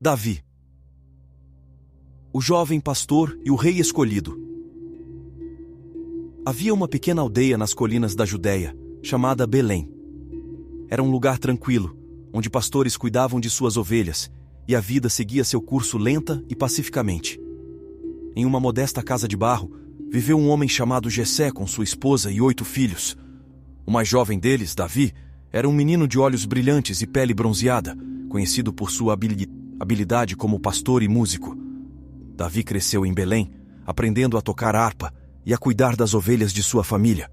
Davi, o jovem pastor e o rei escolhido. Havia uma pequena aldeia nas colinas da Judéia, chamada Belém. Era um lugar tranquilo, onde pastores cuidavam de suas ovelhas, e a vida seguia seu curso lenta e pacificamente. Em uma modesta casa de barro, viveu um homem chamado Jessé com sua esposa e 8 filhos. O mais jovem deles, Davi, era um menino de olhos brilhantes e pele bronzeada, conhecido por sua habilidade como pastor e músico. Davi cresceu em Belém, aprendendo a tocar harpa e a cuidar das ovelhas de sua família.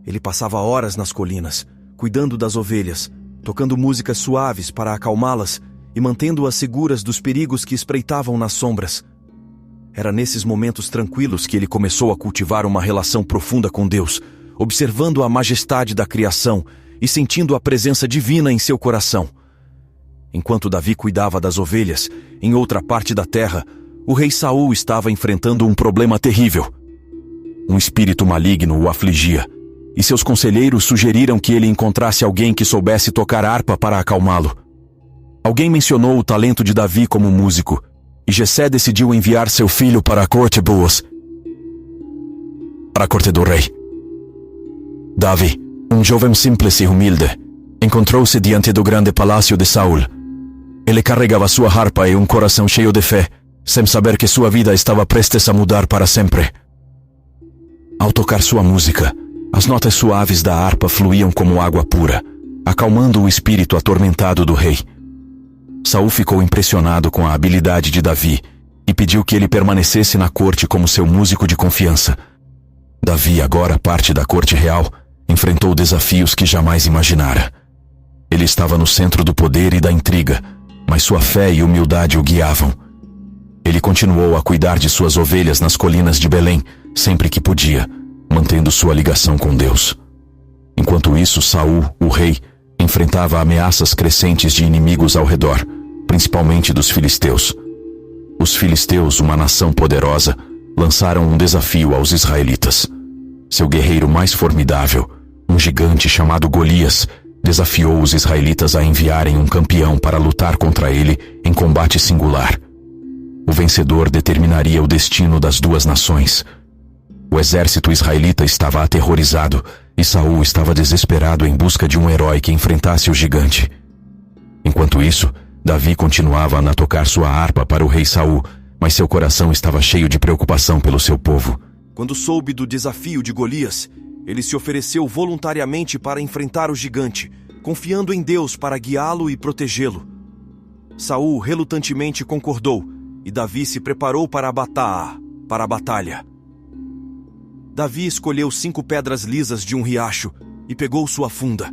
Ele passava horas nas colinas, cuidando das ovelhas, tocando músicas suaves para acalmá-las e mantendo-as seguras dos perigos que espreitavam nas sombras. Era nesses momentos tranquilos que ele começou a cultivar uma relação profunda com Deus, observando a majestade da criação e sentindo a presença divina em seu coração. Enquanto Davi cuidava das ovelhas, em outra parte da terra, o rei Saul estava enfrentando um problema terrível. Um espírito maligno o afligia, e seus conselheiros sugeriram que ele encontrasse alguém que soubesse tocar harpa para acalmá-lo. Alguém mencionou o talento de Davi como músico, e Jessé decidiu enviar seu filho para a corte do rei. Davi, um jovem simples e humilde, encontrou-se diante do grande palácio de Saul. Ele carregava sua harpa e um coração cheio de fé, sem saber que sua vida estava prestes a mudar para sempre. Ao tocar sua música, as notas suaves da harpa fluíam como água pura, acalmando o espírito atormentado do rei. Saul ficou impressionado com a habilidade de Davi e pediu que ele permanecesse na corte como seu músico de confiança. Davi, agora parte da corte real, enfrentou desafios que jamais imaginara. Ele estava no centro do poder e da intriga, mas sua fé e humildade o guiavam. Ele continuou a cuidar de suas ovelhas nas colinas de Belém, sempre que podia, mantendo sua ligação com Deus. Enquanto isso, Saul, o rei, enfrentava ameaças crescentes de inimigos ao redor, principalmente dos filisteus. Os filisteus, uma nação poderosa, lançaram um desafio aos israelitas. Seu guerreiro mais formidável, um gigante chamado Golias, desafiou os israelitas a enviarem um campeão para lutar contra ele em combate singular. O vencedor determinaria o destino das duas nações. O exército israelita estava aterrorizado e Saul estava desesperado em busca de um herói que enfrentasse o gigante. Enquanto isso, Davi continuava a tocar sua harpa para o rei Saul, mas seu coração estava cheio de preocupação pelo seu povo. Quando soube do desafio de Golias, ele se ofereceu voluntariamente para enfrentar o gigante, confiando em Deus para guiá-lo e protegê-lo. Saul relutantemente concordou, e Davi se preparou para a batalha. Davi escolheu 5 pedras lisas de um riacho e pegou sua funda.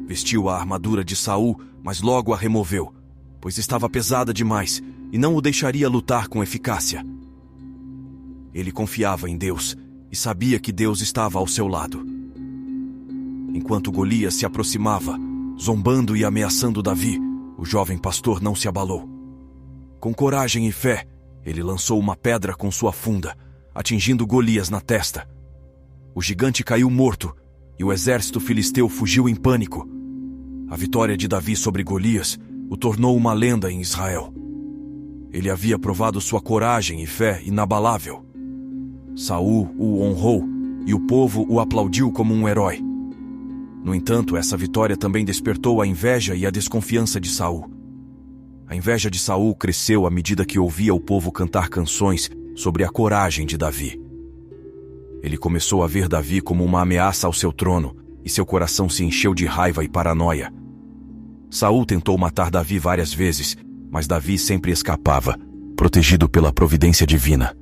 Vestiu a armadura de Saul, mas logo a removeu, pois estava pesada demais e não o deixaria lutar com eficácia. Ele confiava em Deus e sabia que Deus estava ao seu lado. Enquanto Golias se aproximava, zombando e ameaçando Davi, o jovem pastor não se abalou. Com coragem e fé, ele lançou uma pedra com sua funda, atingindo Golias na testa. O gigante caiu morto e o exército filisteu fugiu em pânico. A vitória de Davi sobre Golias o tornou uma lenda em Israel. Ele havia provado sua coragem e fé inabalável. Saul o honrou e o povo o aplaudiu como um herói. No entanto, essa vitória também despertou a inveja e a desconfiança de Saul. A inveja de Saul cresceu à medida que ouvia o povo cantar canções sobre a coragem de Davi. Ele começou a ver Davi como uma ameaça ao seu trono, e seu coração se encheu de raiva e paranoia. Saul tentou matar Davi várias vezes, mas Davi sempre escapava, protegido pela providência divina.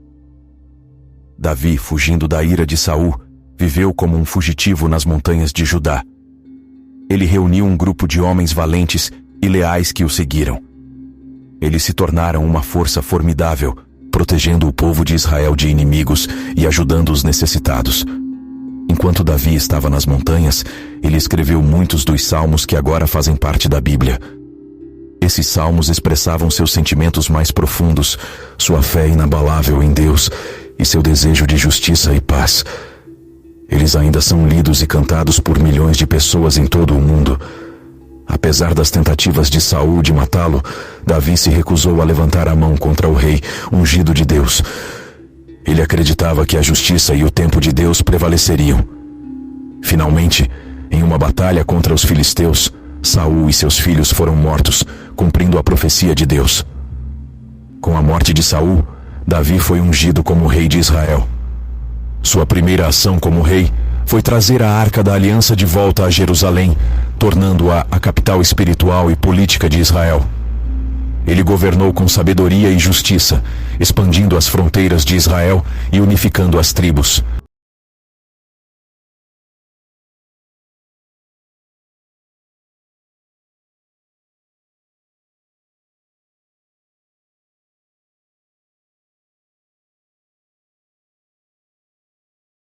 Davi, fugindo da ira de Saul, viveu como um fugitivo nas montanhas de Judá. Ele reuniu um grupo de homens valentes e leais que o seguiram. Eles se tornaram uma força formidável, protegendo o povo de Israel de inimigos e ajudando os necessitados. Enquanto Davi estava nas montanhas, ele escreveu muitos dos salmos que agora fazem parte da Bíblia. Esses salmos expressavam seus sentimentos mais profundos, sua fé inabalável em Deus e seu desejo de justiça e paz. Eles ainda são lidos e cantados por milhões de pessoas em todo o mundo. Apesar das tentativas de Saul de matá-lo, Davi se recusou a levantar a mão contra o rei, ungido de Deus. Ele acreditava que a justiça e o tempo de Deus prevaleceriam. Finalmente, em uma batalha contra os filisteus, Saul e seus filhos foram mortos, cumprindo a profecia de Deus. Com a morte de Saul, Davi foi ungido como rei de Israel. Sua primeira ação como rei foi trazer a Arca da Aliança de volta a Jerusalém, tornando-a a capital espiritual e política de Israel. Ele governou com sabedoria e justiça, expandindo as fronteiras de Israel e unificando as tribos,